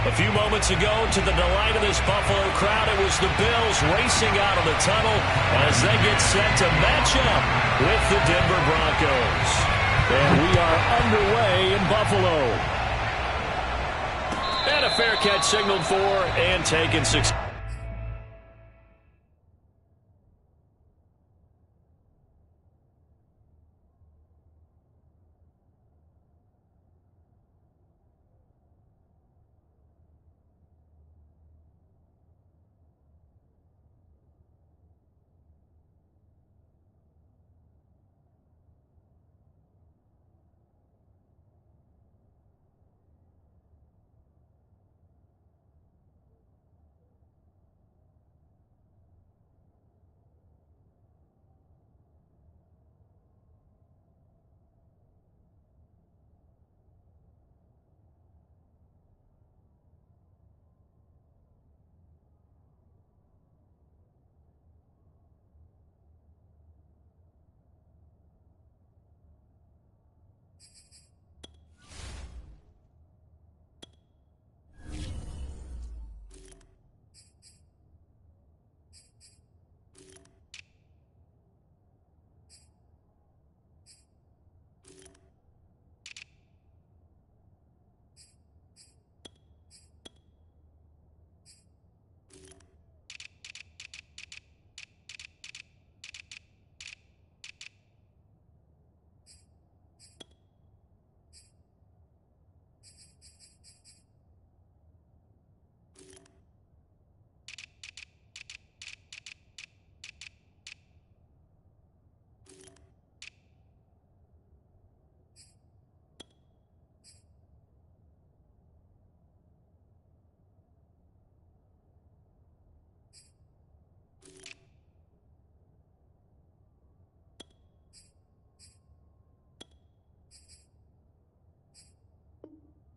A few moments ago, to the delight of this Buffalo crowd, it was the Bills racing out of the tunnel as they get set to match up with the Denver Broncos. And we are underway in Buffalo. And a fair catch signaled for and taken 6.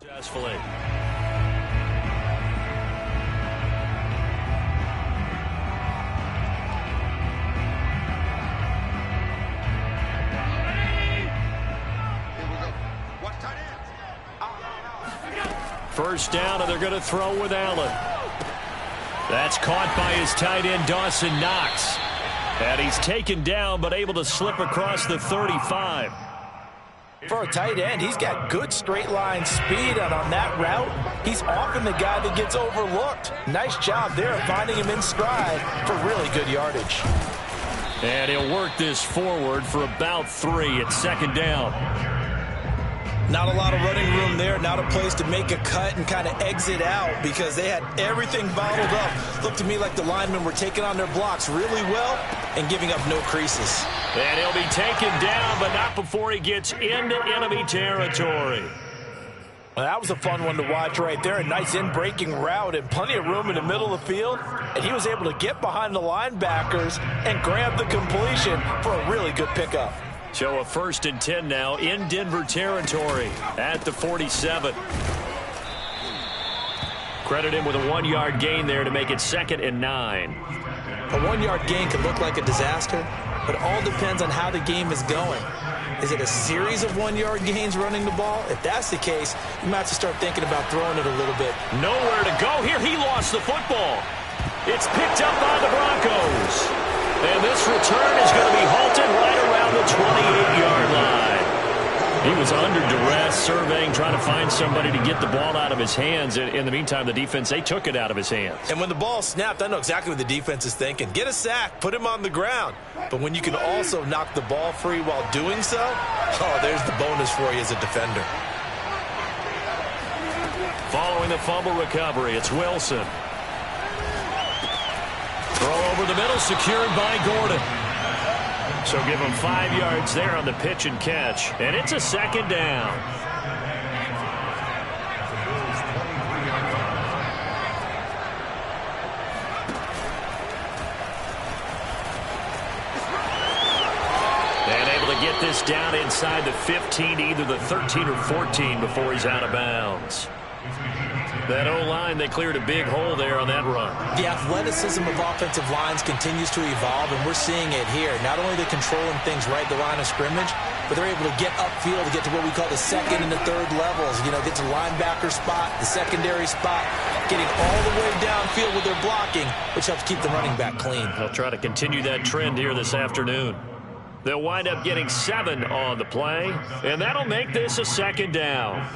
Successfully. First down, and they're going to throw with Allen. That's caught by his tight end, Dawson Knox. And he's taken down, but able to slip across the 35. For a tight end, he's got good straight line speed, and on that route, he's often the guy that gets overlooked. Nice job there finding him in stride for really good yardage. And he'll work this forward for about 3 at second down. Not a lot of running room there, not a place to make a cut and kind of exit out because they had everything bottled up. Looked to me like the linemen were taking on their blocks really well and giving up no creases. And he'll be taken down, but not before he gets into enemy territory. Well, that was a fun one to watch right there. A nice in-breaking route and plenty of room in the middle of the field. And he was able to get behind the linebackers and grab the completion for a really good pickup. So a 1st and 10 now in Denver territory at the 47. Credit him with a 1-yard gain there to make it 2nd and 9. A 1-yard gain could look like a disaster, but it all depends on how the game is going. Is it a series of 1-yard gains running the ball? If that's the case, you might have to start thinking about throwing it a little bit. Nowhere to go here. He lost the football. It's picked up by the Broncos. And this return is going to be halted right around the 28-yard line. He was under duress, surveying, trying to find somebody to get the ball out of his hands. In the meantime, the defense, they took it out of his hands. And when the ball snapped, I know exactly what the defense is thinking. Get a sack, put him on the ground. But when you can also knock the ball free while doing so, oh, there's the bonus for you as a defender. Following the fumble recovery, it's Wilson. Throw over the middle, secured by Gordon. So give him 5 yards there on the pitch and catch. And it's a 2nd down. And able to get this down inside the 15, either the 13 or 14 before he's out of bounds. That O-line, they cleared a big hole there on that run. The athleticism of offensive lines continues to evolve, and we're seeing it here. Not only are they controlling things right at the line of scrimmage, but they're able to get upfield to get to what we call the second and the third levels. You know, get to the linebacker spot, the secondary spot, getting all the way downfield with their blocking, which helps keep the running back clean. They'll try to continue that trend here this afternoon. They'll wind up getting 7 on the play, and that'll make this a second down.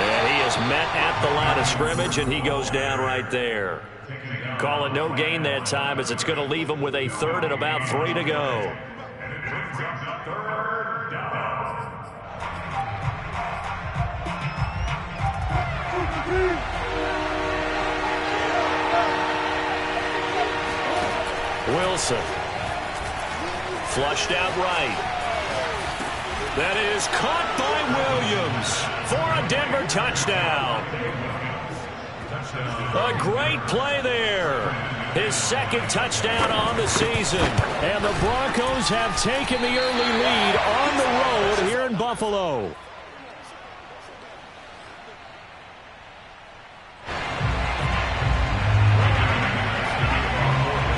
And he is met at the line of scrimmage, and he goes down right there. Call it no gain that time, as it's going to leave him with a third and about 3 to go. Wilson. Flushed out right. That is caught by Williams for a Denver touchdown. A great play there. His second touchdown on the season. And the Broncos have taken the early lead on the road here in Buffalo.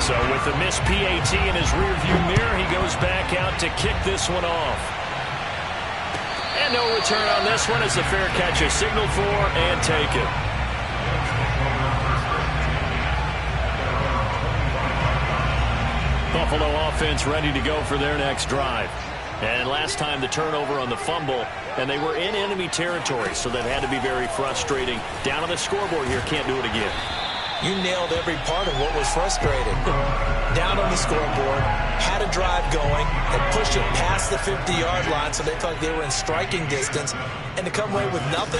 So with the missed PAT in his rearview mirror, he goes back out to kick this one off. And no return on this one as the fair catch is signaled for and taken. Buffalo offense ready to go for their next drive. And last time the turnover on the fumble, and they were in enemy territory, so that had to be very frustrating. Down on the scoreboard here, can't do it again. You nailed every part of what was frustrating. Down on the scoreboard, had a drive going, had pushed it past the 50-yard line, so they felt like they were in striking distance, and to come away with nothing,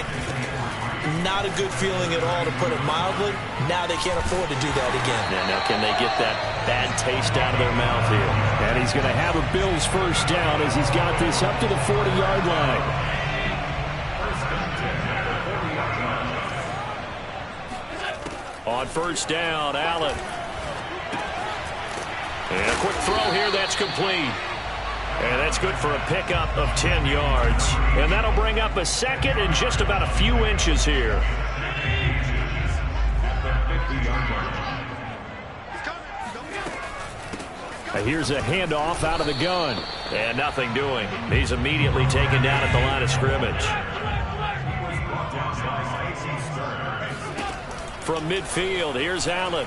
not a good feeling at all, to put it mildly. Now they can't afford to do that again. Yeah, now can they get that bad taste out of their mouth here? And he's going to have a Bills first down as he's got this up to the 40-yard line. On first down, Allen. And a quick throw here, that's complete. And that's good for a pickup of 10 yards. And that'll bring up a second and just about a few inches here. Here's a handoff out of the gun. And nothing doing. He's immediately taken down at the line of scrimmage. From midfield, here's Allen.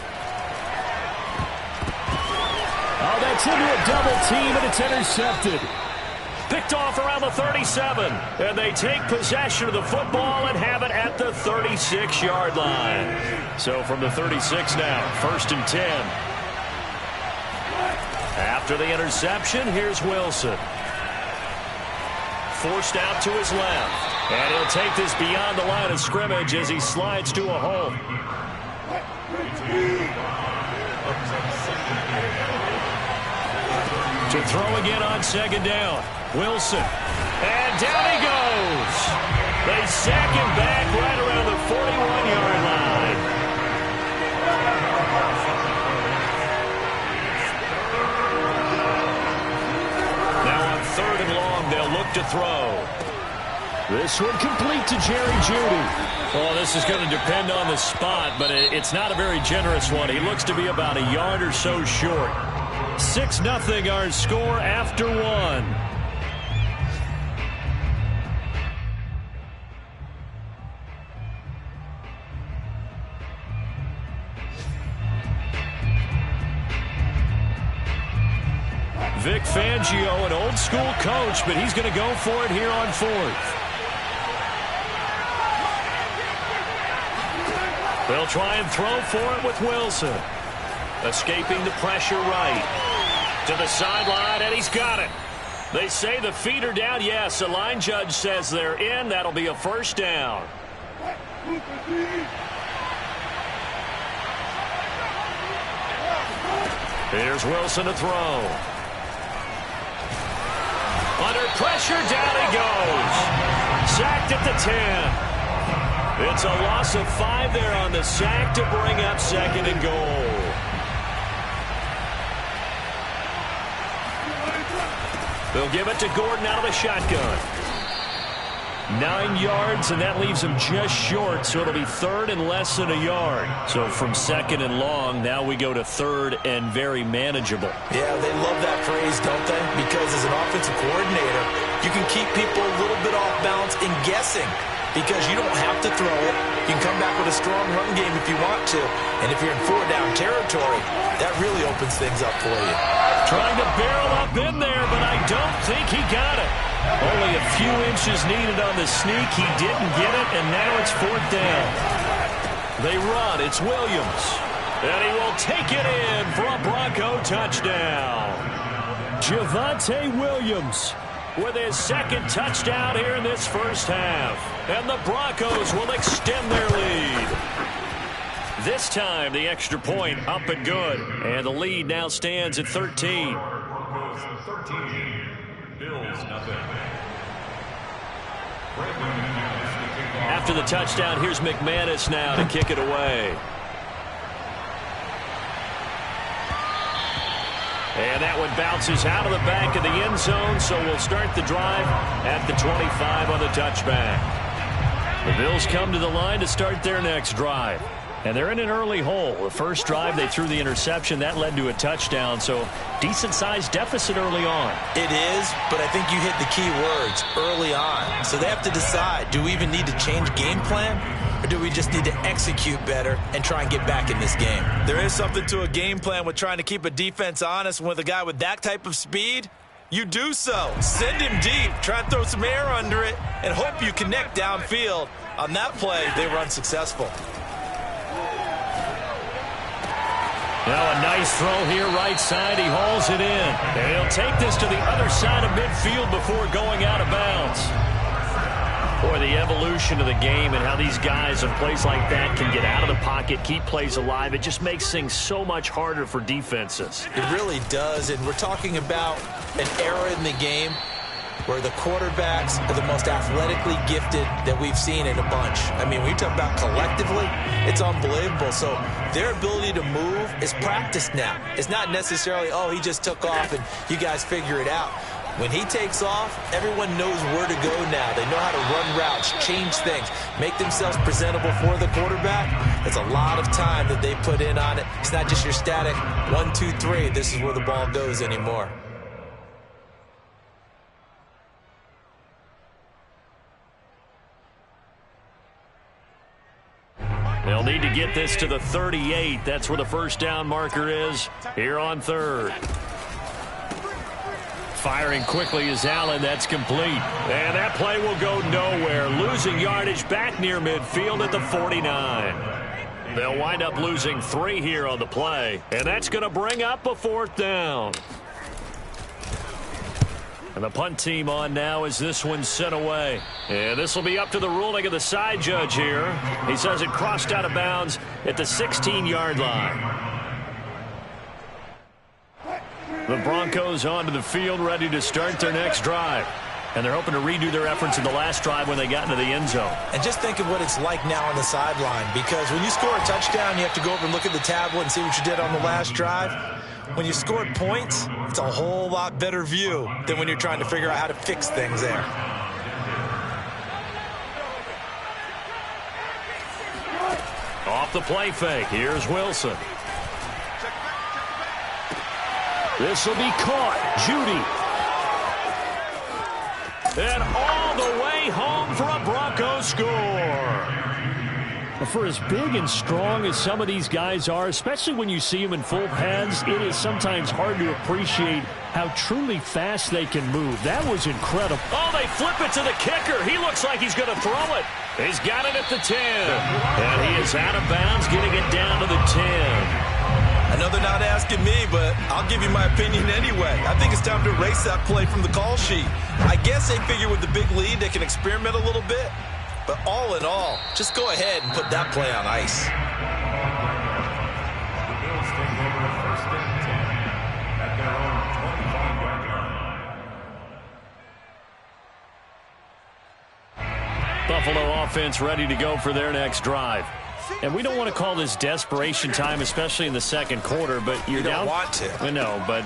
Oh, that's into a double team, and it's intercepted. Picked off around the 37. And they take possession of the football and have it at the 36-yard line. So from the 36 now, 1st and 10. After the interception, here's Wilson. Forced out to his left. And he'll take this beyond the line of scrimmage as he slides to a hole. To throw again on second down. Wilson. And down he goes. They sack him back right around the 41-yard line. Now on 3rd and long, they'll look to throw. This one complete to Jerry Jeudy. Well, this is going to depend on the spot, but it's not a very generous one. He looks to be about a yard or so short. 6-0 our score after 1. Vic Fangio, an old school coach, but he's going to go for it here on 4th. They'll try and throw for it with Wilson. Escaping the pressure right. To the sideline, and he's got it. They say the feet are down. Yes, the line judge says they're in. That'll be a first down. Here's Wilson to throw. Under pressure, down he goes. Sacked at the 10. It's a loss of 5 there on the sack to bring up 2nd and goal. They'll give it to Gordon out of the shotgun. 9 yards, and that leaves him just short, so it'll be 3rd and less than a yard. So from 2nd and long, now we go to 3rd and very manageable. Yeah, they love that phrase, don't they? Because as an offensive coordinator, you can keep people a little bit off balance in guessing because you don't have to throw it. You can come back with a strong run game if you want to. And if you're in 4-down territory, that really opens things up for you. Trying to barrel up in there, but I don't think he got it. Only a few inches needed on the sneak. He didn't get it, and now it's 4th down. They run. It's Williams. And he will take it in for a Bronco touchdown. Javonte Williams with his 2nd touchdown here in this first half. And the Broncos will extend their lead. This time, the extra point up and good. And the lead now stands at 13. Bills, nothing. After the touchdown, here's McManus now to kick it away. And that one bounces out of the back of the end zone, so we'll start the drive at the 25 on the touchback. The Bills come to the line to start their next drive. And they're in an early hole. The first drive, they threw the interception. That led to a touchdown, so decent-sized deficit early on. It is, but I think you hit the key words, early on. So they have to decide, do we even need to change game plan, or do we just need to execute better and try and get back in this game? There is something to a game plan with trying to keep a defense honest. With a guy with that type of speed, you do so. Send him deep, try and throw some air under it, and hope you connect downfield. On that play, they were unsuccessful. Now a nice throw here, right side. He hauls it in. And he'll take this to the other side of midfield before going out of bounds. Boy, the evolution of the game and how these guys in plays like that can get out of the pocket, keep plays alive, it just makes things so much harder for defenses. It really does, and we're talking about an era in the game where the quarterbacks are the most athletically gifted that we've seen in a bunch. I mean, when you talk about collectively, it's unbelievable. So their ability to move is practiced now. It's not necessarily, oh, he just took off and you guys figure it out. When he takes off, everyone knows where to go now. They know how to run routes, change things, make themselves presentable for the quarterback. It's a lot of time that they put in on it. It's not just your static 1, 2, 3. This is where the ball goes anymore. They'll need to get this to the 38. That's where the first down marker is here on 3rd. Firing quickly is Allen. That's complete. And that play will go nowhere. Losing yardage back near midfield at the 49. They'll wind up losing 3 here on the play. And that's going to bring up a 4th down. And the punt team on now as this one's sent away. And this will be up to the ruling of the side judge here. He says it crossed out of bounds at the 16-yard line. The Broncos onto the field ready to start their next drive. And they're hoping to redo their efforts in the last drive when they got into the end zone. And just think of what it's like now on the sideline. Because when you score a touchdown, you have to go over and look at the tablet and see what you did on the last drive. When you scored points, it's a whole lot better view than when you're trying to figure out how to fix things there. Off the play fake, here's Wilson. This will be caught. Judy. And all the way home for a Bronco score. For as big and strong as some of these guys are, especially when you see them in full pads, it is sometimes hard to appreciate how truly fast they can move. That was incredible. Oh, they flip it to the kicker. He looks like he's going to throw it. He's got it at the 10. And he is out of bounds, getting it down to the 10. I know they're not asking me, but I'll give you my opinion anyway. I think it's time to erase that play from the call sheet. I guess they figure with the big lead they can experiment a little bit. But all in all, just go ahead and put that play on ice. Buffalo offense ready to go for their next drive. And we don't want to call this desperation time, especially in the second quarter, but you're down. You don't want to. No, but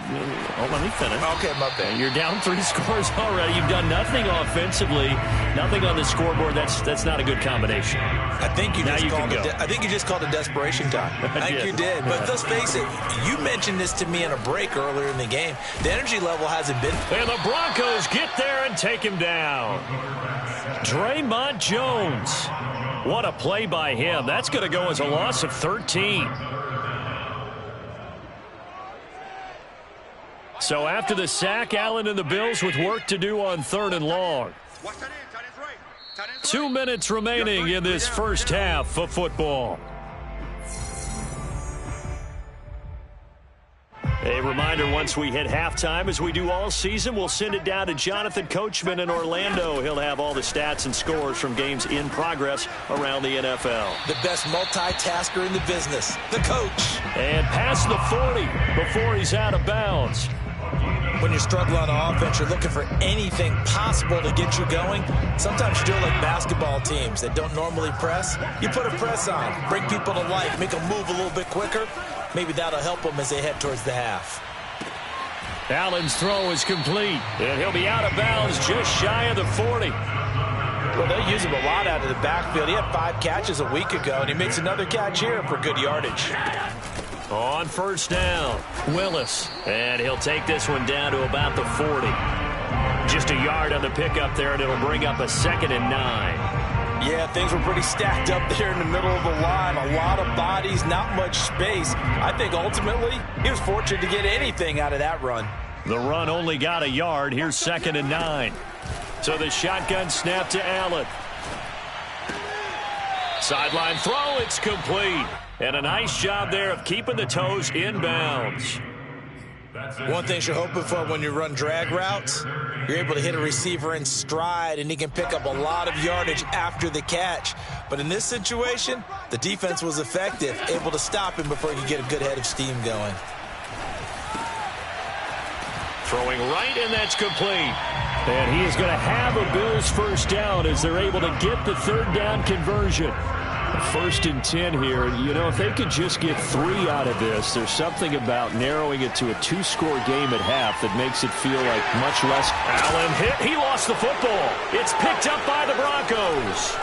let me finish. Okay, my bad. You're down 3 scores already. You've done nothing offensively, nothing on the scoreboard. That's not a good combination. I think you just called it desperation time. I think you did. But let's face it, you mentioned this to me in a break earlier in the game. The energy level hasn't been. And the Broncos get there and take him down. Draymond Jones. What a play by him. That's going to go as a loss of 13. So after the sack, Allen and the Bills with work to do on 3rd and long. 2 minutes remaining in this first half of football. A reminder, once we hit halftime, as we do all season, we'll send it down to Jonathan Coachman in Orlando. He'll have all the stats and scores from games in progress around the NFL. The best multitasker in the business, the coach. And past the 40 before he's out of bounds. When you're struggling on offense, you're looking for anything possible to get you going. Sometimes you do it like basketball teams that don't normally press. You put a press on, bring people to life, make them move a little bit quicker. Maybe that'll help them as they head towards the half. Allen's throw is complete, and he'll be out of bounds just shy of the 40. Well, they'll use him a lot out of the backfield. He had 5 catches a week ago, and he makes another catch here for good yardage. On first down, Willis. And he'll take this one down to about the 40. Just a yard on the pickup there, and it'll bring up a 2nd and 9. Yeah, things were pretty stacked up there in the middle of the line. A lot of bodies, not much space. I think ultimately he was fortunate to get anything out of that run. The run only got a yard. Here's 2nd and 9. So the shotgun snap to Allen. Sideline throw, it's complete. And a nice job there of keeping the toes inbounds. One thing you're hoping for when you run drag routes, you're able to hit a receiver in stride, and he can pick up a lot of yardage after the catch. But in this situation, the defense was effective, able to stop him before he could get a good head of steam going. Throwing right, and that's complete. And he is going to have a Bills first down as they're able to get the 3rd down conversion. 1st and 10 here. You know, if they could just get 3 out of this, there's something about narrowing it to a 2-score game at half that makes it feel like much less. Allen hit. He lost the football. It's picked up by the Broncos.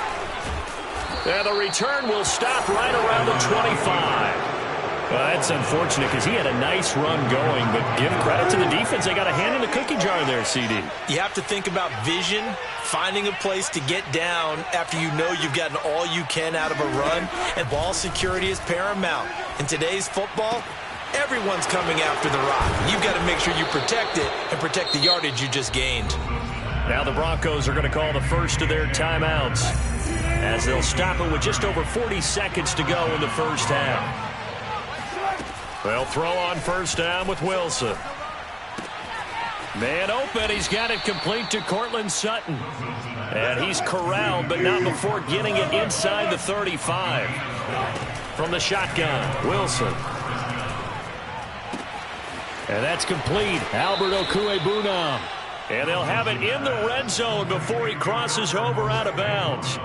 And the return will stop right around the 25. That's unfortunate because he had a nice run going, but give credit to the defense. They got a hand in the cookie jar there, CD. You have to think about vision, finding a place to get down after you know you've gotten all you can out of a run, and ball security is paramount. In today's football, everyone's coming after the rock. You've got to make sure you protect it and protect the yardage you just gained. Now the Broncos are going to call the first of their timeouts as they'll stop it with just over 40 seconds to go in the first half. They'll throw on first down with Wilson. Man open. He's got it complete to Cortland Sutton. And he's corralled, but not before getting it inside the 35. From the shotgun, Wilson. And that's complete. Albert Okwuegbunam. And they'll have it in the red zone before he crosses over out of bounds.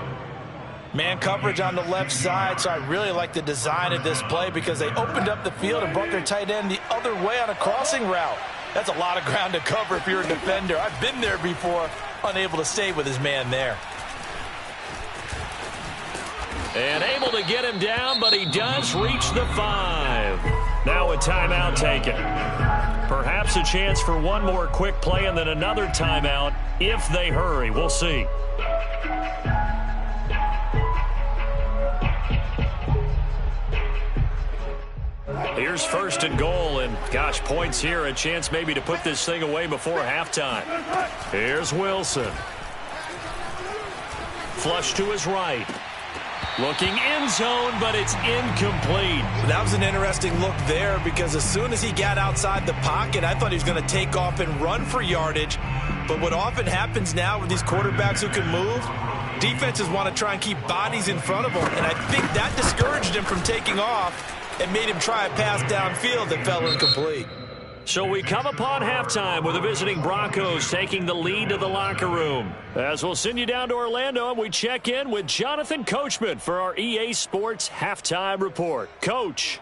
Man coverage on the left side, so I really like the design of this play because they opened up the field and brought their tight end the other way on a crossing route. That's a lot of ground to cover if you're a defender. I've been there before, unable to stay with his man there. And able to get him down, but he does reach the 5. Now a timeout taken. Perhaps a chance for one more quick play and then another timeout if they hurry. We'll see. Here's 1st and goal, and gosh, points here, a chance maybe to put this thing away before halftime. Here's Wilson. Flush to his right. Looking end zone, but it's incomplete. That was an interesting look there because as soon as he got outside the pocket, I thought he was going to take off and run for yardage. But what often happens now with these quarterbacks who can move, defenses want to try and keep bodies in front of them, and I think that discouraged him from taking off and made him try a pass downfield that fell incomplete. So we come upon halftime with the visiting Broncos taking the lead to the locker room. As we'll send you down to Orlando, and we check in with Jonathan Coachman for our EA Sports Halftime Report. Coach.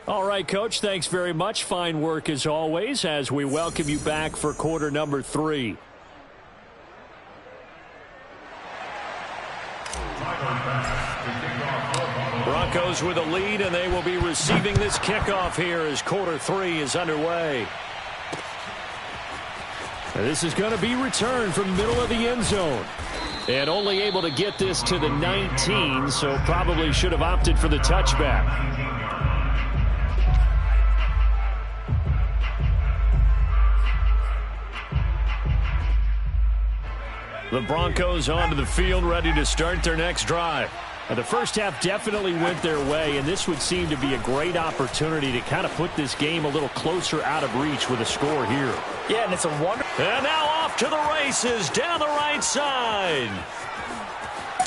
All right, Coach, thanks very much. Fine work as always as we welcome you back for quarter number 3. Broncos with a lead, and they will be receiving this kickoff here as quarter 3 is underway. And this is going to be returned from the middle of the end zone. And only able to get this to the 19, so probably should have opted for the touchback. The Broncos onto the field, ready to start their next drive. And the first half definitely went their way, and this would seem to be a great opportunity to kind of put this game a little closer out of reach with a score here. Yeah, and it's a wonder. And now off to the races down the right side.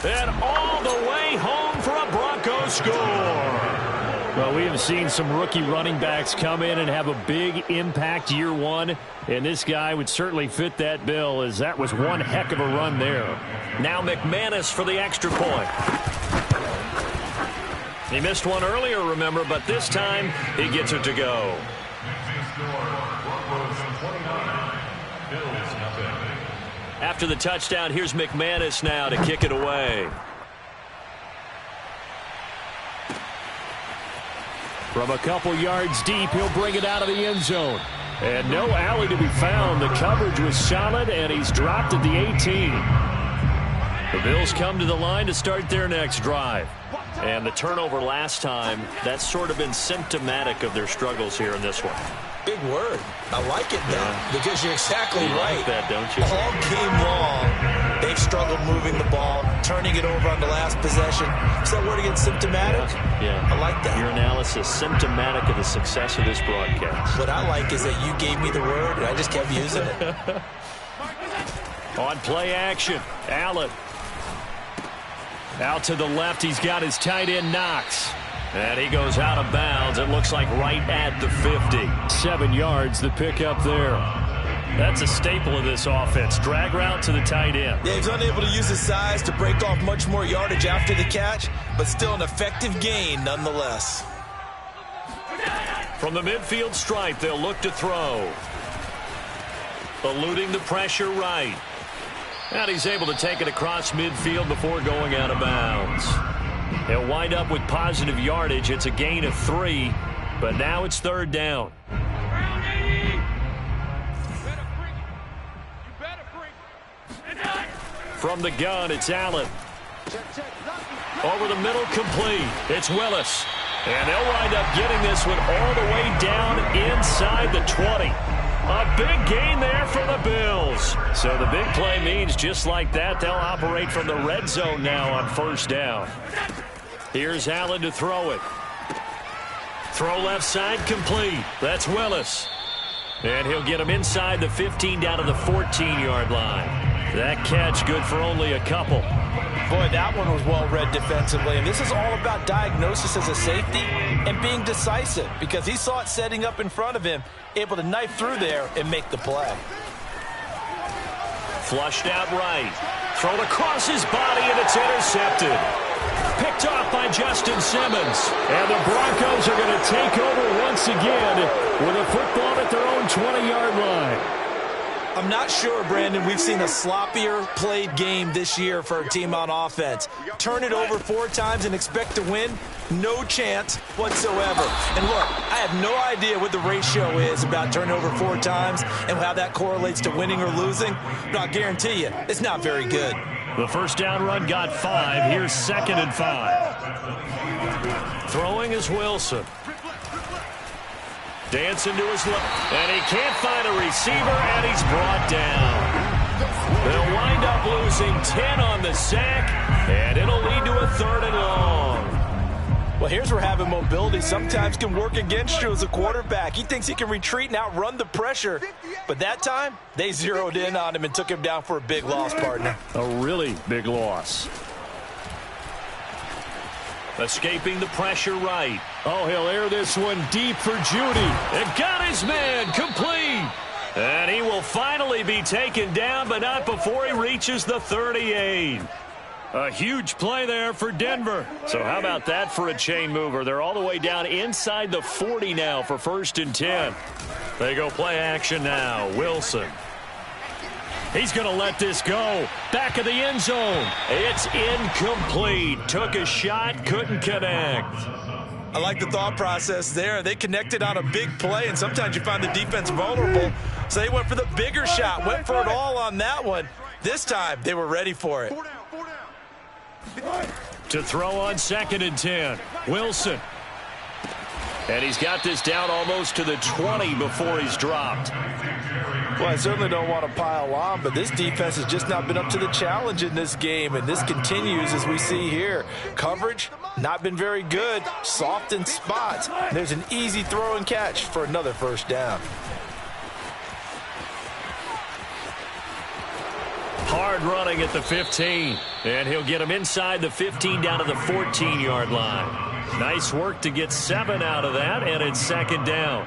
And all the way home for a Bronco score. Well, we have seen some rookie running backs come in and have a big impact year one, and this guy would certainly fit that bill, as that was one heck of a run there. Now McManus for the extra point. He missed one earlier, remember, but this time he gets it to go. After the touchdown, here's McManus now to kick it away. From a couple yards deep, he'll bring it out of the end zone. And no alley to be found. The coverage was solid, and he's dropped at the 18. The Bills come to the line to start their next drive. And the turnover last time, that's sort of been symptomatic of their struggles here in this one. Big word. I like it, though, because you're exactly right. Like that, don't you? All game long, they've struggled moving the ball, turning it over on the last possession. Is that word again, symptomatic? Yeah. I like that. Your analysis, symptomatic of the success of this broadcast. What I like is that you gave me the word, and I just kept using it. On play action, Allen. Out to the left, he's got his tight end Knox. And he goes out of bounds, it looks like right at the 50. 7 yards, the pickup there. That's a staple of this offense. Drag route to the tight end. Yeah, he's unable to use his size to break off much more yardage after the catch, but still an effective gain nonetheless. From the midfield stripe, they'll look to throw. Eluding the pressure right. And he's able to take it across midfield before going out of bounds. He'll wind up with positive yardage. It's a gain of 3, but now it's third down. From the gun, it's Allen. Over the middle, complete. It's Willis. And they'll wind up getting this one all the way down inside the 20. A big gain there for the Bills. So the big play means just like that, they'll operate from the red zone now on first down. Here's Allen to throw it. Throw left side, complete. That's Willis. And he'll get him inside the 15 down to the 14-yard line. That catch good for only a couple. Boy, that one was well read defensively. And this is all about diagnosis as a safety and being decisive, because he saw it setting up in front of him, able to knife through there and make the play. Flushed out right. Thrown across his body, and it's intercepted. Picked off by Justin Simmons. And the Broncos are going to take over once again with a football at their own 20-yard line. I'm not sure, Brandon, we've seen a sloppier played game this year for a team on offense. Turn it over 4 times and expect to win? No chance whatsoever. And look, I have no idea what the ratio is about turning over 4 times and how that correlates to winning or losing, but I'll guarantee you, it's not very good. The first down run got 5. Here's 2nd and 5. Throwing is Wilson. Dancing to his left, and he can't find a receiver, and he's brought down. They'll wind up losing 10 on the sack, and it'll lead to a 3rd and long. Well, here's where having mobility sometimes can work against you as a quarterback. He thinks he can retreat and outrun the pressure, but that time, they zeroed in on him and took him down for a big loss, partner. A really big loss. Escaping the pressure right. Oh, he'll air this one deep for Judy. And got his man complete. And he will finally be taken down, but not before he reaches the 38. A huge play there for Denver. So how about that for a chain mover? They're all the way down inside the 40 now for 1st and 10. They go play action now. Wilson. He's going to let this go. Back of the end zone. It's incomplete. Took a shot, couldn't connect. I like the thought process there. They connected on a big play, and sometimes you find the defense vulnerable. So they went for the bigger shot, went for it all on that one. This time, they were ready for it. To throw on 2nd and 10. Wilson. And he's got this down almost to the 20 before he's dropped. Well, I certainly don't want to pile on, but this defense has just not been up to the challenge in this game, and this continues as we see here. Coverage, not been very good, soft in spots. There's an easy throw and catch for another 1st down. Hard running at the 15, and he'll get him inside the 15 down to the 14-yard line. Nice work to get 7 out of that, and it's 2nd down.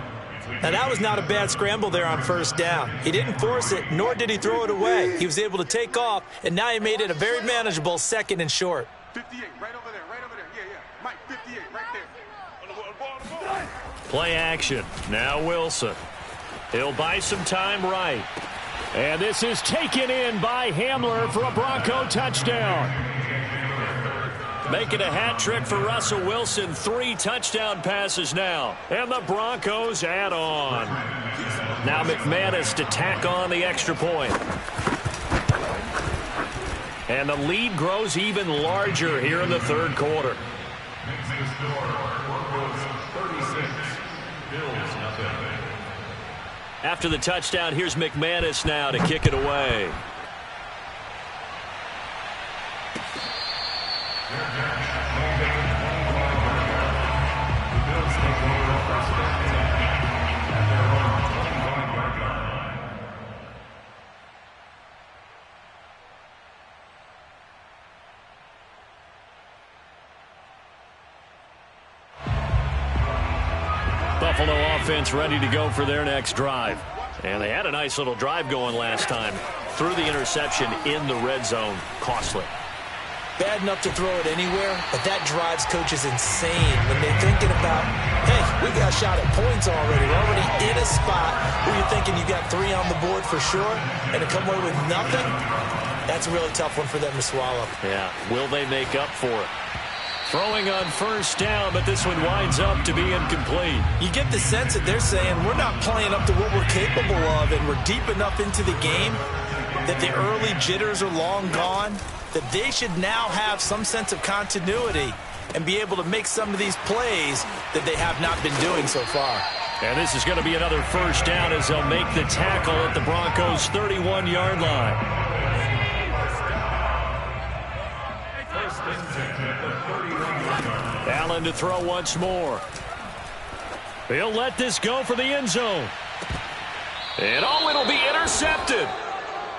Now, that was not a bad scramble there on 1st down. He didn't force it, nor did he throw it away. He was able to take off, and now he made it a very manageable 2nd and short. 58, right over there, right over there. Yeah. Mike, 58, right there. Play action. Now Wilson. He'll buy some time right. And this is taken in by Hamler for a Bronco touchdown. Making a hat trick for Russell Wilson. 3 touchdown passes now. And the Broncos add on. Now McManus to tack on the extra point. And the lead grows even larger here in the 3rd quarter. After the touchdown, here's McManus now to kick it away. Buffalo offense ready to go for their next drive. And they had a nice little drive going last time. Threw the interception in the red zone. Costly. Bad enough to throw it anywhere, but that drives coaches insane when they're thinking about, hey, we got a shot at points already. We're already in a spot where you're thinking you got 3 on the board for sure, and to come away with nothing, that's a really tough one for them to swallow. Yeah, will they make up for it? Throwing on 1st down, but this one winds up to be incomplete. You get the sense that they're saying we're not playing up to what we're capable of, and we're deep enough into the game that the early jitters are long gone, that they should now have some sense of continuity and be able to make some of these plays that they have not been doing so far. And this is going to be another 1st down as they'll make the tackle at the Broncos' 31-yard line. Allen to throw once more. He'll let this go for the end zone. And it'll be intercepted.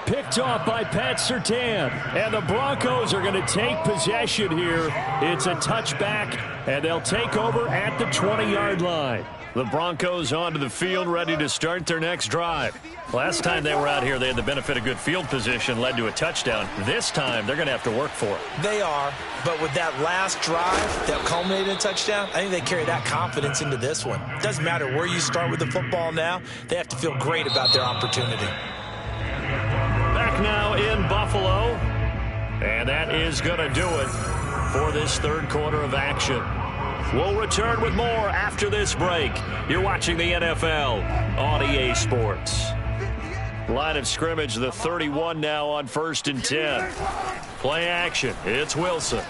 Picked off by Pat Surtain. And the Broncos are going to take possession here. It's a touchback, and they'll take over at the 20-yard line. The Broncos onto the field, ready to start their next drive. Last time they were out here, they had the benefit of good field position, led to a touchdown. This time, they're going to have to work for it. They are, but with that last drive that culminated in a touchdown, I think they carry that confidence into this one. It doesn't matter where you start with the football now. They have to feel great about their opportunity. Back now in Buffalo, and that is going to do it for this 3rd quarter of action. We'll return with more after this break. You're watching the NFL on EA Sports. Line of scrimmage, the 31 now on 1st and 10. Play action. It's Wilson.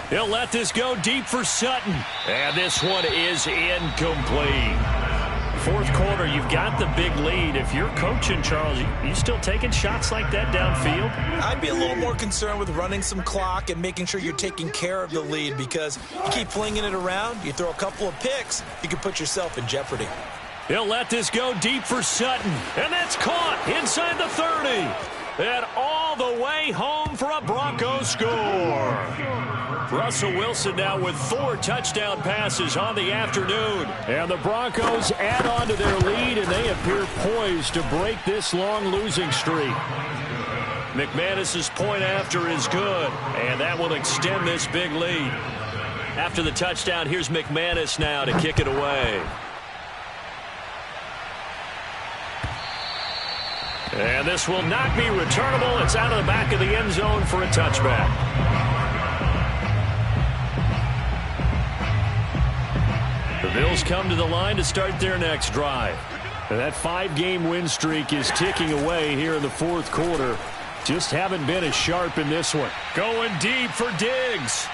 He'll let this go deep for Sutton. And this one is incomplete. 4th quarter, you've got the big lead. If you're coaching, Charles, you still taking shots like that downfield? I'd be a little more concerned with running some clock and making sure you're taking care of the lead, because you keep flinging it around, you throw a couple of picks, you can put yourself in jeopardy. He'll let this go deep for Sutton. And that's caught inside the 30. And all the way home for a Broncos score. Russell Wilson now with 4 touchdown passes on the afternoon. And the Broncos add on to their lead, and they appear poised to break this long losing streak. McManus's point after is good, and that will extend this big lead. After the touchdown, here's McManus now to kick it away. And this will not be returnable. It's out of the back of the end zone for a touchback. The Bills come to the line to start their next drive. And that 5-game win streak is ticking away here in the fourth quarter. Just haven't been as sharp in this one. Going deep for Diggs.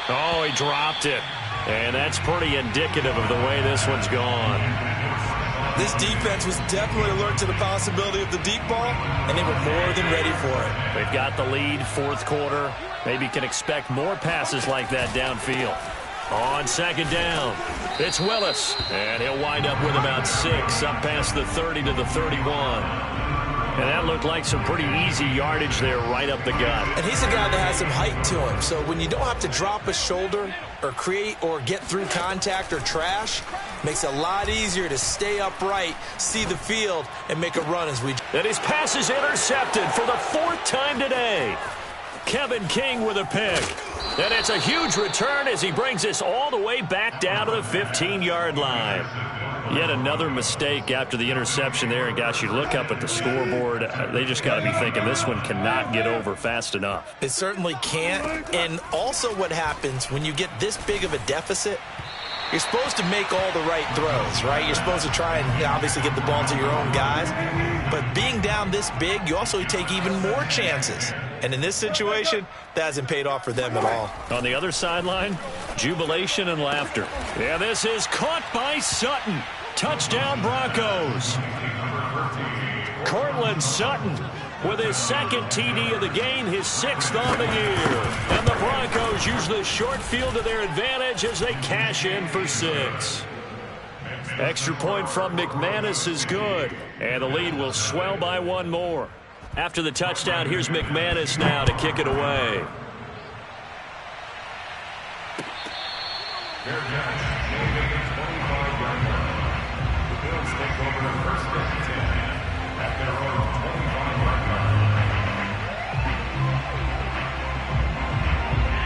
Oh, he dropped it. And that's pretty indicative of the way this one's gone. This defense was definitely alert to the possibility of the deep ball, and they were more than ready for it. They've got the lead, fourth quarter. Maybe can expect more passes like that downfield. On second down, it's Willis, and he'll wind up with about 6 up past the 30 to the 31. And that looked like some pretty easy yardage there right up the gut. And he's a guy that has some height to him, so when you don't have to drop a shoulder or create or get through contact or trash, makes it a lot easier to stay upright, see the field, and make a run as we... And his pass is intercepted for the 4th time today. Kevin King with a pick. And it's a huge return as he brings us all the way back down to the 15-yard line. Yet another mistake after the interception there. And, gosh, you look up at the scoreboard, they just got to be thinking this one cannot get over fast enough. It certainly can't. And also what happens when you get this big of a deficit, you're supposed to make all the right throws, right? You're supposed to try and obviously get the ball to your own guys. But being down this big, you also take even more chances. And in this situation, that hasn't paid off for them at all. On the other sideline, jubilation and laughter. Yeah, this is caught by Sutton. Touchdown Broncos. Cortland Sutton with his 2nd TD of the game, his 6th on the year. And the Broncos use the short field to their advantage as they cash in for 6. Extra point from McManus is good. And the lead will swell by 1 more. After the touchdown, here's McManus now to kick it away.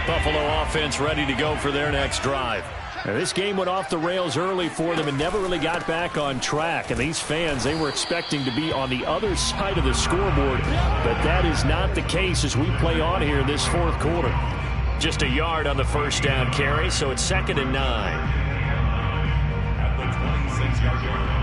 Buffalo offense ready to go for their next drive. Now, this game went off the rails early for them and never really got back on track. And these fans, they were expecting to be on the other side of the scoreboard. But that is not the case as we play on here in this fourth quarter. Just a yard on the first down carry, so it's 2nd and 9. At the 26-yard line.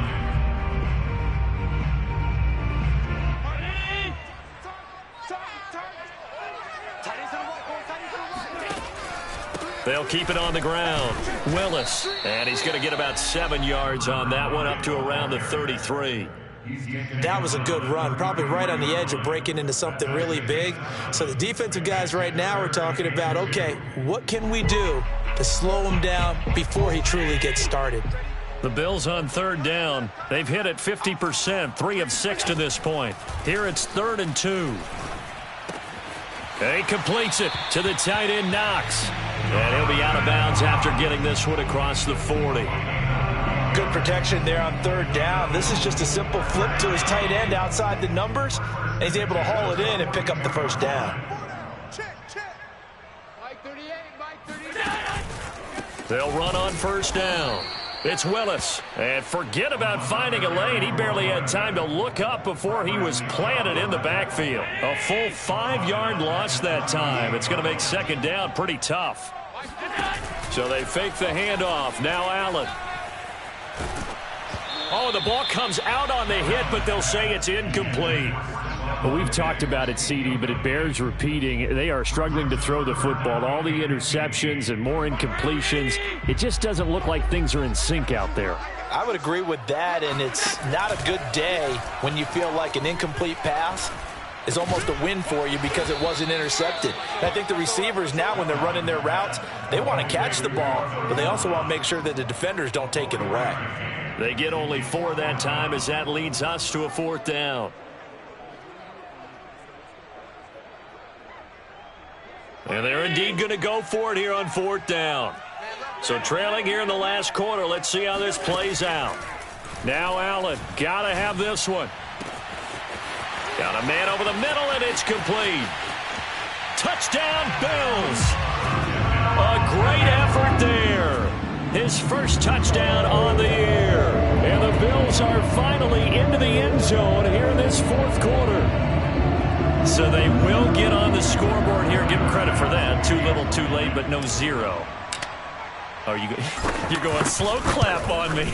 They'll keep it on the ground. Willis, and he's going to get about 7 yards on that one, up to around the 33. That was a good run, probably right on the edge of breaking into something really big. So the defensive guys right now are talking about, okay, what can we do to slow him down before he truly gets started? The Bills on 3rd down. They've hit it 50%, 3 of 6 to this point. Here it's 3rd and 2. He completes it to the tight end, Knox. And he'll be out of bounds after getting this one across the 40. Good protection there on 3rd down. This is just a simple flip to his tight end outside the numbers, and he's able to haul it in and pick up the first down. Check. Mike 38, Mike 38. They'll run on 1st down. It's Willis. And forget about finding a lane. He barely had time to look up before he was planted in the backfield. A full 5-yard loss that time. It's going to make 2nd down pretty tough. So they fake the handoff. Now Allen. Oh, the ball comes out on the hit, but they'll say it's incomplete. Well, we've talked about it, CD, but it bears repeating. They are struggling to throw the football. All the interceptions and more incompletions. It just doesn't look like things are in sync out there. I would agree with that, and it's not a good day when you feel like an incomplete pass is almost a win for you because it wasn't intercepted. And I think the receivers now, when they're running their routes, they want to catch the ball, but they also want to make sure that the defenders don't take it away. They get only 4 that time as that leads us to a 4th down. And they're indeed going to go for it here on 4th down. So trailing here in the last quarter. Let's see how this plays out. Now Allen, got to have this one. Got a man over the middle, and it's complete. Touchdown, Bills. A great effort there. His first touchdown on the year. And the Bills are finally into the end zone here in this 4th quarter. So they will get on the scoreboard here. Give them credit for that. Too little, too late, but no 0. Oh, you're going slow clap on me.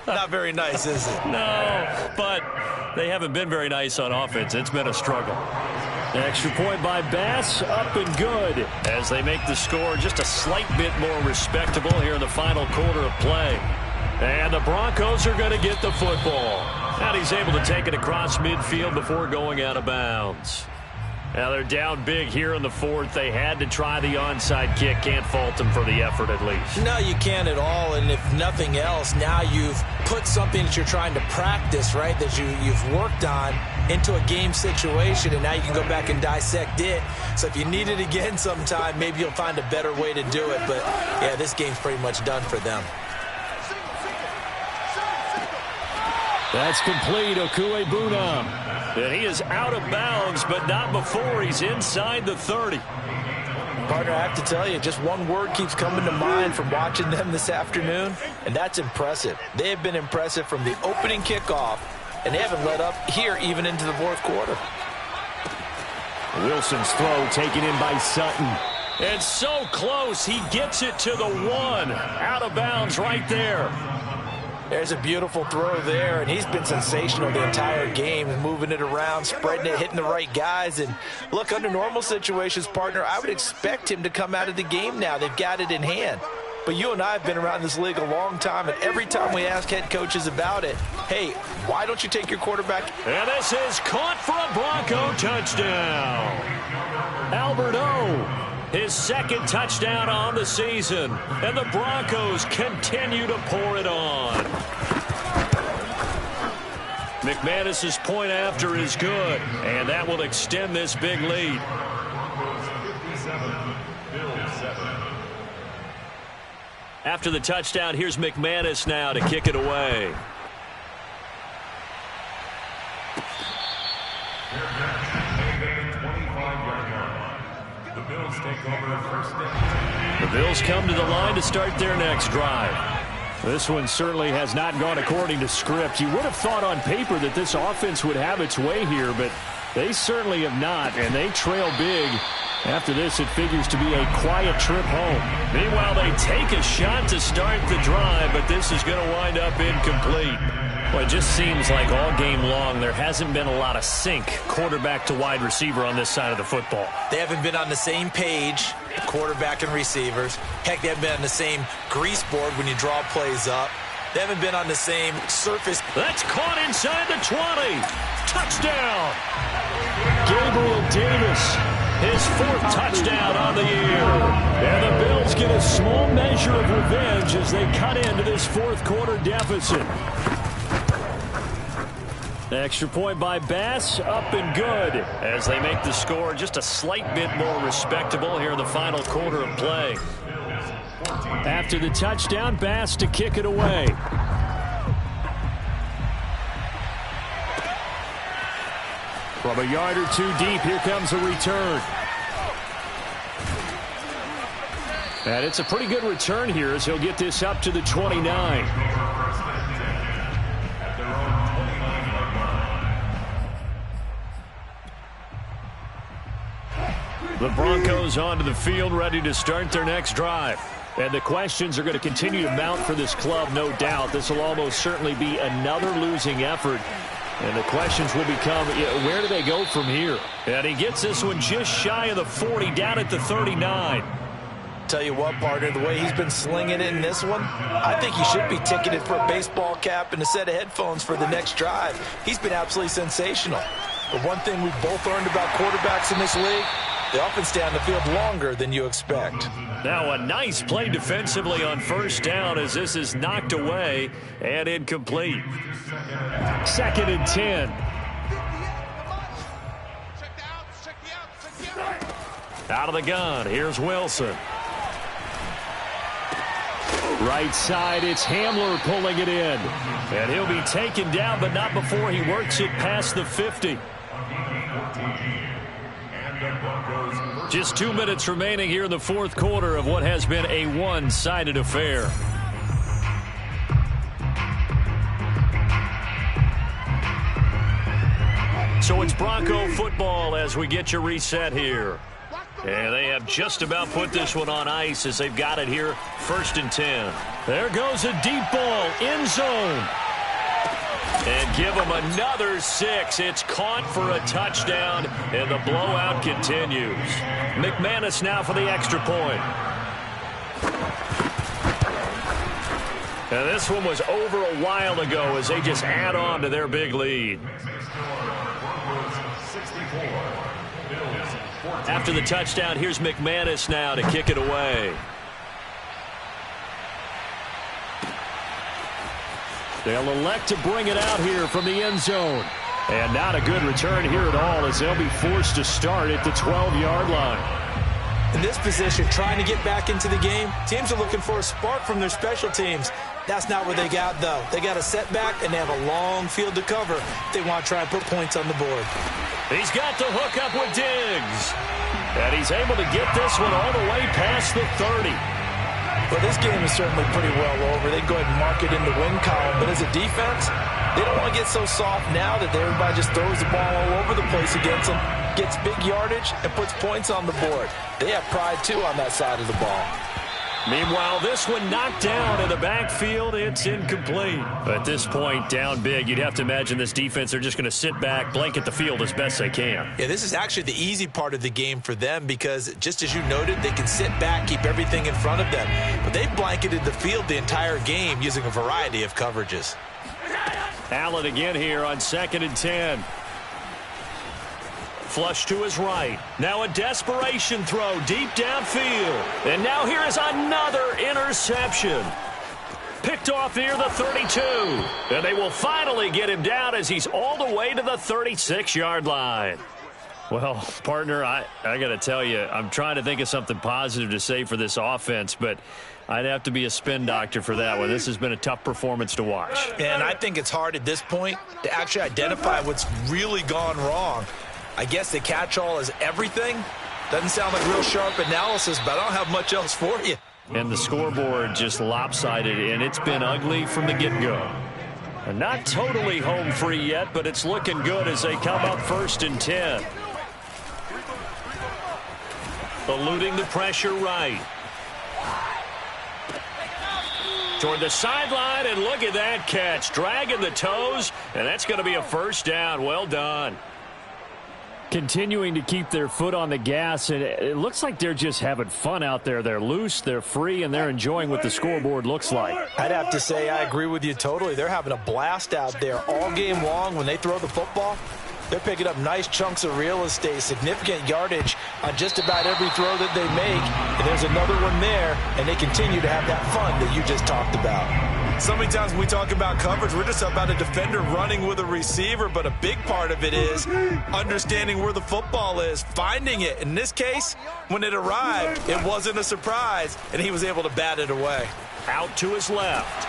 Not very nice, is it? No, but they haven't been very nice on offense. It's been a struggle. Extra point by Bass, up and good. As they make the score just a slight bit more respectable here in the final quarter of play. And the Broncos are going to get the football. And he's able to take it across midfield before going out of bounds. Now they're down big here in the 4th. They had to try the onside kick. Can't fault them for the effort at least. No, you can't at all. And if nothing else, now you've put something that you're trying to practice, right, that you've worked on into a game situation, and now you can go back and dissect it. So if you need it again sometime, maybe you'll find a better way to do it. But, yeah, this game's pretty much done for them. That's complete, Okuebuna. And he is out of bounds, but not before he's inside the 30. Partner, I have to tell you, just one word keeps coming to mind from watching them this afternoon, and that's impressive. They have been impressive from the opening kickoff, and they haven't let up here even into the 4th quarter. Wilson's throw taken in by Sutton. And so close, he gets it to the 1. Out of bounds right there. There's a beautiful throw there, and he's been sensational the entire game, moving it around, spreading it, hitting the right guys. And look, under normal situations, partner, I would expect him to come out of the game now. They've got it in hand. But you and I have been around this league a long time, and every time we ask head coaches about it, hey, why don't you take your quarterback? And this is caught for a Bronco touchdown. Albert O. His 2nd touchdown on the season. And the Broncos continue to pour it on. McManus's point after is good. And that will extend this big lead. After the touchdown, here's McManus now to kick it away. The Bills come to the line to start their next drive. This one certainly has not gone according to script. You would have thought on paper that this offense would have its way here, but they certainly have not, and they trail big. After this, it figures to be a quiet trip home. Meanwhile, they take a shot to start the drive, but this is going to wind up incomplete. Well, it just seems like all game long there hasn't been a lot of sync quarterback to wide receiver on this side of the football. They haven't been on the same page, quarterback and receivers. Heck, they haven't been on the same grease board when you draw plays up. They haven't been on the same surface. That's caught inside the 20. Touchdown. Gabriel Davis, his 4th touchdown on the year. And the Bills get a small measure of revenge as they cut into this 4th quarter deficit. Extra point by Bass, up and good. As they make the score just a slight bit more respectable here in the final quarter of play. After the touchdown, Bass to kick it away. From a yard or 2 deep, here comes a return. And it's a pretty good return here as he'll get this up to the 29. The Broncos onto the field, ready to start their next drive. And the questions are going to continue to mount for this club, no doubt. This will almost certainly be another losing effort. And the questions will become, where do they go from here? And he gets this one just shy of the 40, down at the 39. Tell you what, partner, the way he's been slinging it in this one, I think he should be ticketed for a baseball cap and a set of headphones for the next drive. He's been absolutely sensational. But one thing we've both learned about quarterbacks in this league, they often stay on the field longer than you expect. Now a nice play defensively on 1st down as this is knocked away and incomplete. 2nd and 10. Out of the gun, here's Wilson. Right side, it's Hamler pulling it in. And he'll be taken down, but not before he works it past the 50. Just 2 minutes remaining here in the fourth quarter of what has been a one-sided affair. So it's Bronco football as we get you reset here. And they have just about put this one on ice as they've got it here, 1st and 10. There goes a deep ball, end zone. And give them another 6. It's caught for a touchdown, and the blowout continues. McManus now for the extra point. And this one was over a while ago as they just add on to their big lead. After the touchdown, here's McManus now to kick it away. They'll elect to bring it out here from the end zone. And not a good return here at all as they'll be forced to start at the 12-yard line. In this position, trying to get back into the game, teams are looking for a spark from their special teams. That's not what they got, though. They got a setback, and they have a long field to cover if they want to try and put points on the board. He's got the hook up with Diggs. And he's able to get this one all the way past the 30. Well, this game is certainly pretty well over. They can go ahead and mark it in the win column. But as a defense, they don't want to get so soft now that everybody just throws the ball all over the place against them, gets big yardage, and puts points on the board. They have pride, too, on that side of the ball. Meanwhile, this one knocked down in the backfield. It's incomplete. At this point, down big, you'd have to imagine this defense, they're just going to sit back, blanket the field as best they can. Yeah, this is actually the easy part of the game for them because, just as you noted, they can sit back, keep everything in front of them. But they blanketed the field the entire game using a variety of coverages. Allen again here on 2nd and 10. Flush to his right. Now a desperation throw deep downfield. And now here is another interception. Picked off near the 32. And they will finally get him down as he's all the way to the 36-yard line. Well, partner, I got to tell you, I'm trying to think of something positive to say for this offense, but I'd have to be a spin doctor for that one. This has been a tough performance to watch. And I think it's hard at this point to actually identify what's really gone wrong. I guess the catch-all is everything. Doesn't sound like real sharp analysis, but I don't have much else for you. And the scoreboard just lopsided, and it's been ugly from the get-go. And not totally home free yet, but it's looking good as they come up 1st and 10. Eluding the pressure right. Toward the sideline, and look at that catch. Dragging the toes, and that's going to be a first down. Well done. Continuing to keep their foot on the gas, and it looks like they're just having fun out there. They're loose, they're free, and they're enjoying what the scoreboard looks like. I'd have to say I agree with you totally. They're having a blast out there all game long when they throw the football. They're picking up nice chunks of real estate, significant yardage on just about every throw that they make. And there's another one there, and they continue to have that fun that you just talked about. So many times when we talk about coverage, we're just about a defender running with a receiver, but a big part of it is understanding where the football is, finding it. In this case, when it arrived, it wasn't a surprise, and he was able to bat it away. Out to his left.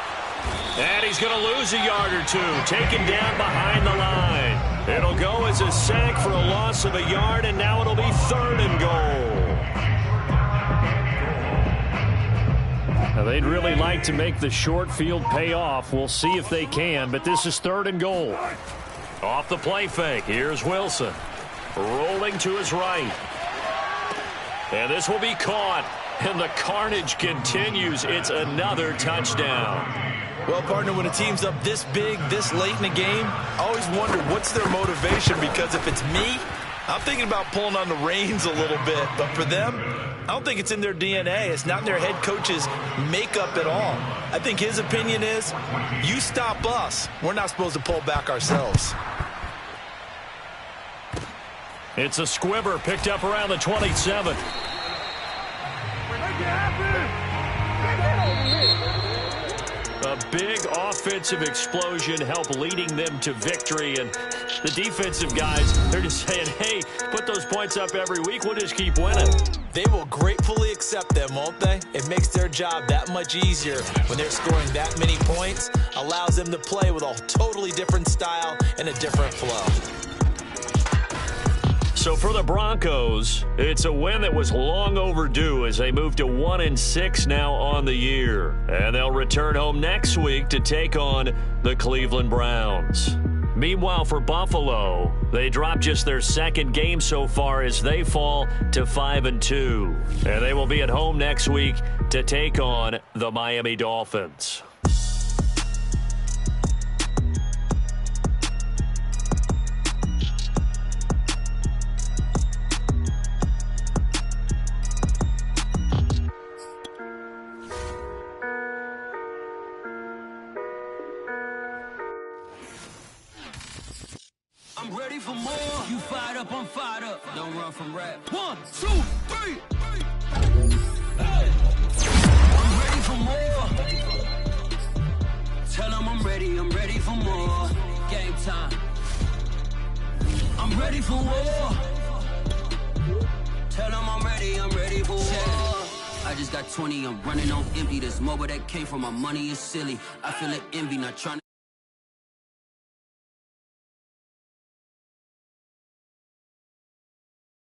And he's going to lose a yard or two, taken down behind the line. It'll go as a sack for a loss of a yard, and now it'll be 3rd and goal. Now they'd really like to make the short field pay off. We'll see if they can, but this is 3rd and goal. Off the play fake, here's Wilson. Rolling to his right. And this will be caught, and the carnage continues. It's another touchdown. Well, partner, when a team's up this big, this late in the game, I always wonder what's their motivation, because if it's me, I'm thinking about pulling on the reins a little bit. But for them, I don't think it's in their DNA. It's not in their head coach's makeup at all. I think his opinion is, you stop us. We're not supposed to pull back ourselves. It's a squibber picked up around the 27. A big offensive explosion helped leading them to victory, and The defensive guys, they're just saying, hey, put those points up every week. We'll just keep winning. They will gratefully accept them, won't they? It makes their job that much easier when they're scoring that many points. Allows them to play with a totally different style and a different flow. So for the Broncos, it's a win that was long overdue as they move to 1-6 now on the year. And they'll return home next week to take on the Cleveland Browns. Meanwhile, for Buffalo, they dropped just their second game so far as they fall to 5-2. And they will be at home next week to take on the Miami Dolphins. I'm ready for more. You fired up, I'm fired up. Don't run from rap. 1, 2, 3. Hey. I'm ready for more. Tell them I'm ready for more. Game time. I'm ready for war. Tell them I'm ready for war. I just got 20, I'm running on empty. This mobile that came from my money is silly. I feel it envy, not trying to